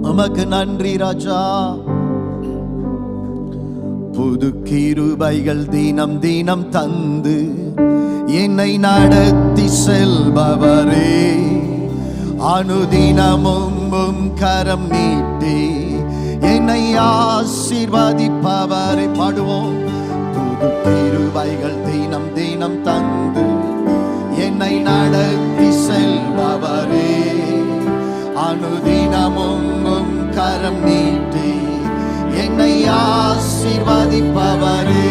உமக்கு நன்றி ராஜா. புது கிருபைகள் தினம் தினம் தந்து என்னை நடத்தி செல்பவரே, அனுதினமும் கரம் நீட்டி என்னை ஆசீர்வதிப்பவரை பாடுவோம். புது கிருபைகள் தினம் தினம் தந்து என்னை நடத்தி செல்பவரே, அனுதினமும் கரம் நீட்டி என்னை ஆசீர்வதிப்பவரே,